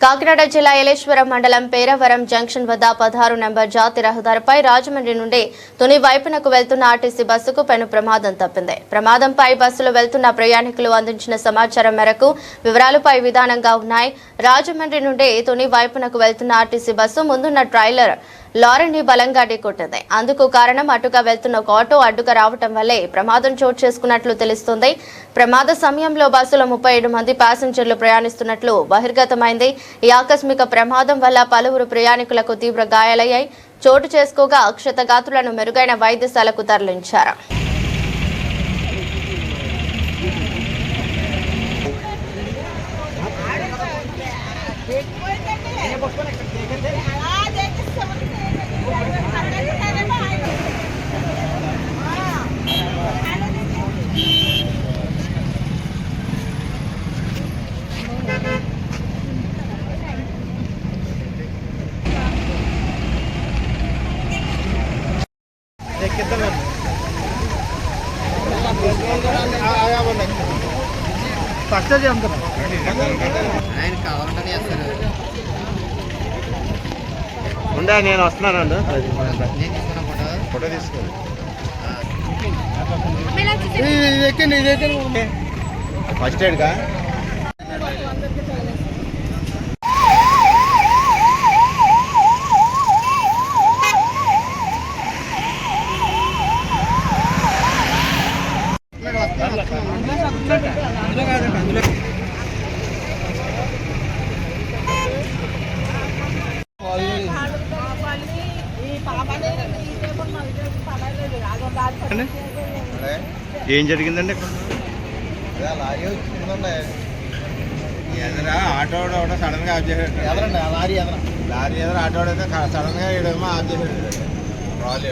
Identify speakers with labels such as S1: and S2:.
S1: కాకినాడ జిల్లా ఏలేశ్వరం మండలం పేరవరం జంక్షన్ వద్ద 16 నంబర్ జాతి రహదారిపై రాజమండ్రి నుండి తుని వైపునకు వెళ్తున్న ఆర్టీసీ బస్సుకు పెను ప్రమాదం తప్పింది. ప్రమాదంపై బస్సులో వెళ్తున్న ప్రయాణికులు అందించిన సమాచారం మేరకు వివరాలపై విధానంగా ఉన్నాయి. రాజమండ్రి నుండి తుని వైపునకు వెళ్తున్న ఆర్టీసీ బస్సు ముందున్న ట్రైలర్ లారీని బలంగా ఢీకొట్టింది. అందుకు కారణం అటుగా వెళ్తున్న ఒక ఆటో అడ్డుగా రావటం వల్లే ప్రమాదం చోటు చేసుకున్నట్లు తెలుస్తోంది. ప్రమాద సమయంలో బస్సులో 37 మంది ప్యాసింజర్లు ప్రయాణిస్తున్నట్లు బహిర్గతమైంది. ఈ ఆకస్మిక ప్రమాదం వల్ల పలువురు ప్రయాణికులకు తీవ్ర గాయాలయ్యాయి. చోటు చేసుకోగా క్షతగాత్రులను మెరుగైన వైద్యశాలకు తరలించారు.
S2: ఉండే నేను వస్తున్నానండి. ఫోటో తీసుకోండి. ఫస్ట్ ఎయిడ్గా ఏం జరిగిందండి? ఎదరా ఆటో సడన్ గా ఆఫ్ చేసాడు. లారీ ఎదురు ఆటో అయితే సడన్ గా ఆఫ్ చేసాడు. ట్రాలీ